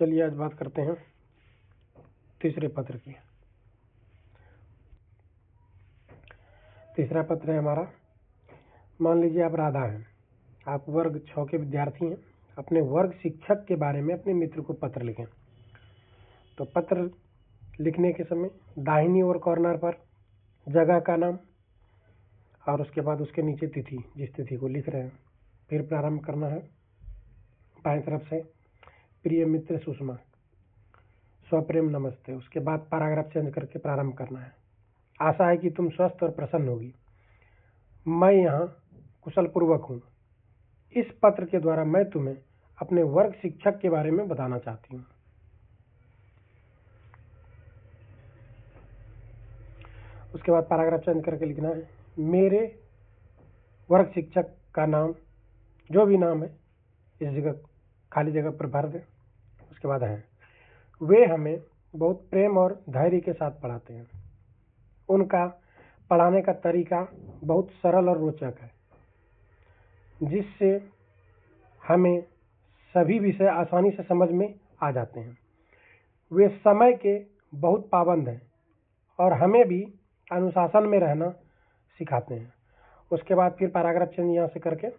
चलिए आज बात करते हैं तीसरे पत्र की। तीसरा पत्र है हमारा। मान लीजिए आप राधा हैं, आप वर्ग 6 के विद्यार्थी हैं। अपने वर्ग शिक्षक के बारे में अपने मित्र को पत्र लिखें। तो पत्र लिखने के समय दाहिनी ओर कॉर्नर पर जगह का नाम और उसके बाद उसके नीचे तिथि, जिस तिथि को लिख रहे हैं, फिर प्रारंभ करना है बाएं तरफ से, प्रिय मित्र सुषमा, स्वप्रेम नमस्ते। उसके बाद पैराग्राफ चेंज करके प्रारंभ करना है। आशा है कि तुम स्वस्थ और प्रसन्न होगी। मैं यहाँ कुशल पूर्वक हूँ। इस पत्र के द्वारा मैं तुम्हें अपने वर्ग शिक्षक के बारे में बताना चाहती हूँ। उसके बाद पैराग्राफ चेंज करके लिखना है, मेरे वर्ग शिक्षक का नाम, जो भी नाम है इस जगह खाली जगह पर भर दें। उसके बाद है, वे हमें बहुत प्रेम और धैर्य के साथ पढ़ाते हैं। उनका पढ़ाने का तरीका बहुत सरल और रोचक है, जिससे हमें सभी विषय आसानी से समझ में आ जाते हैं। वे समय के बहुत पाबंद हैं और हमें भी अनुशासन में रहना सिखाते हैं। उसके बाद फिर पैराग्राफ चेंज यहाँ से करके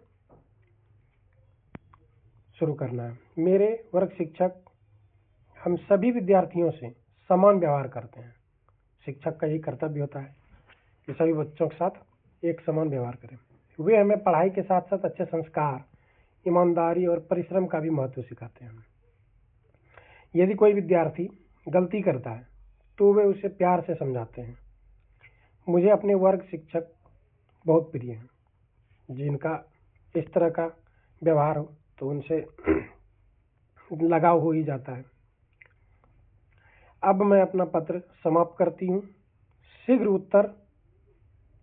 शुरू करना है। मेरे वर्ग शिक्षक हम सभी विद्यार्थियों से समान व्यवहार करते हैं। शिक्षक का यही कर्तव्य होता है कि सभी बच्चों के साथ एक समान व्यवहार करें। वे हमें पढ़ाई के साथ साथ अच्छे संस्कार, ईमानदारी और परिश्रम का भी महत्व सिखाते हैं। यदि कोई विद्यार्थी गलती करता है तो वे उसे प्यार से समझाते हैं। मुझे अपने वर्ग शिक्षक बहुत प्रिय हैं, जिनका इस तरह का व्यवहार हो तो उनसे लगाव हो ही जाता है। अब मैं अपना पत्र समाप्त करती हूँ। शीघ्र उत्तर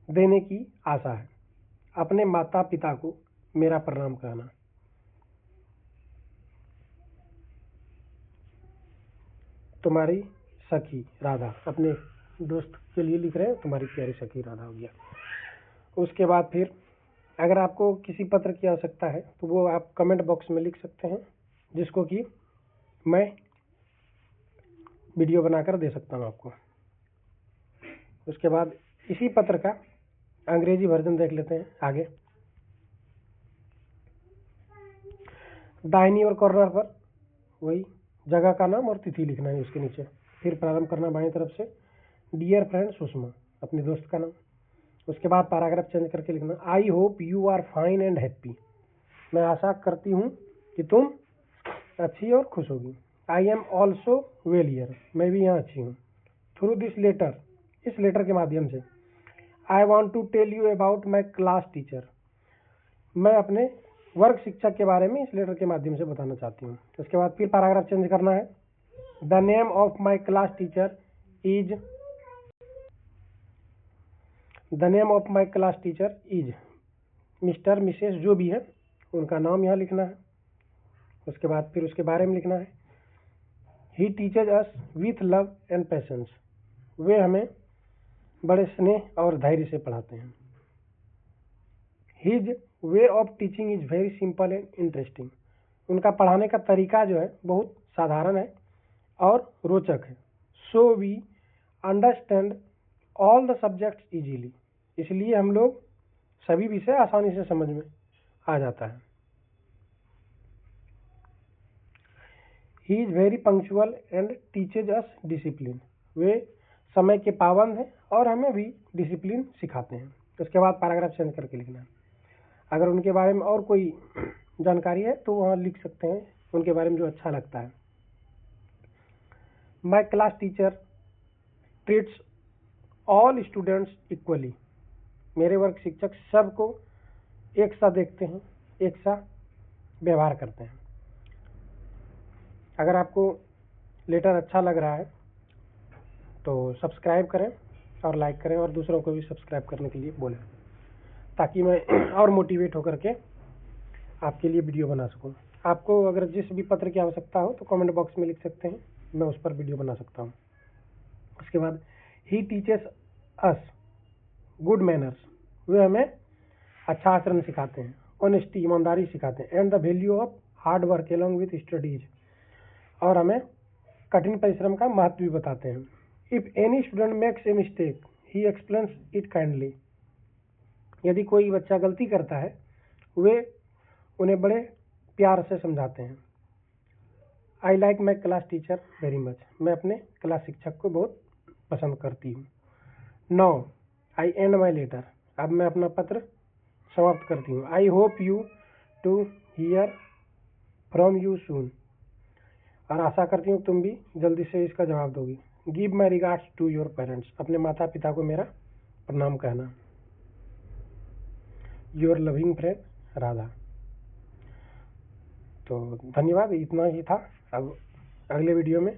देने की आशा है। अपने माता पिता को मेरा प्रणाम कहना। तुम्हारी सखी राधा। अपने दोस्त के लिए लिख रहे हैं, तुम्हारी प्यारी सखी राधा हो गया। उसके बाद फिर अगर आपको किसी पत्र की आवश्यकता है तो वो आप कमेंट बॉक्स में लिख सकते हैं, जिसको कि मैं वीडियो बनाकर दे सकता हूँ आपको। उसके बाद इसी पत्र का अंग्रेजी वर्जन देख लेते हैं आगे। दाहिनी ओर कॉर्नर पर वही जगह का नाम और तिथि लिखना है उसके नीचे। फिर प्रारंभ करना बाएं तरफ से, डियर फ्रेंड सुषमा, अपने दोस्त का नाम। उसके बाद पैराग्राफ चेंज करके लिखना, I hope you are fine and happy. मैं आशा करती हूँ कि तुम अच्छी और खुश होगी। I am also well here, मैं भी यहाँ अच्छी हूँ। थ्रू दिस लेटर, इस लेटर के माध्यम से, I want to tell you about my class teacher, मैं अपने वर्ग शिक्षक के बारे में इस लेटर के माध्यम से बताना चाहती हूँ। उसके बाद फिर पैराग्राफ चेंज करना है, the name of my class teacher is, the name of my class teacher is, mister Mrs जो भी है उनका नाम यहाँ लिखना है। उसके बाद फिर उसके बारे में लिखना है, he teaches us with love and patience, वे हमें बड़े स्नेह और धैर्य से पढ़ाते हैं। His way of teaching is very simple and interesting, उनका पढ़ाने का तरीका जो है बहुत साधारण है और रोचक है। So we understand all the subjects easily, इसलिए हम लोग सभी विषय आसानी से समझ में आ जाता है। He is very punctual and teaches us discipline, वे समय के पाबंद हैं और हमें भी डिसिप्लिन सिखाते हैं। उसके बाद पैराग्राफ चेंज करके लिखना है। अगर उनके बारे में और कोई जानकारी है तो वहाँ लिख सकते हैं, उनके बारे में जो अच्छा लगता है। माई class teacher treats all students equally, मेरे वर्ग शिक्षक सबको एक सा देखते हैं, एक सा व्यवहार करते हैं। अगर आपको लेटर अच्छा लग रहा है तो सब्सक्राइब करें और लाइक करें और दूसरों को भी सब्सक्राइब करने के लिए बोलें, ताकि मैं और मोटिवेट होकर के आपके लिए वीडियो बना सकूं। आपको अगर जिस भी पत्र की आवश्यकता हो तो कमेंट बॉक्स में लिख सकते हैं, मैं उस पर वीडियो बना सकता हूं। उसके बाद he teaches us good manners, वे हमें अच्छा आचरण सिखाते हैं, ऑनेस्टी ईमानदारी सिखाते हैं, and the value of hard work along with studies, और हमें कठिन परिश्रम का महत्व भी बताते हैं। If any student makes a mistake he explains it kindly. यदि कोई बच्चा गलती करता है वे उन्हें बड़े प्यार से समझाते हैं। I like my class teacher very much. मैं अपने क्लास शिक्षक को बहुत पसंद करती हूँ। Now I end my letter. अब मैं अपना पत्र समाप्त करती हूँ। I hope you to hear from you soon. और आशा करती हूँ तुम भी जल्दी से इसका जवाब दोगी। Give my regards to your parents. अपने माता पिता को मेरा प्रणाम कहना। Your loving friend Radha. तो धन्यवाद, इतना ही था। अब अगले वीडियो में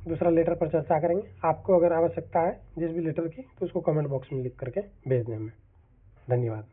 दूसरा लेटर पर चर्चा करेंगे। आपको अगर आवश्यकता है जिस भी लेटर की तो उसको कमेंट बॉक्स में लिख करके भेज दें हमें। धन्यवाद।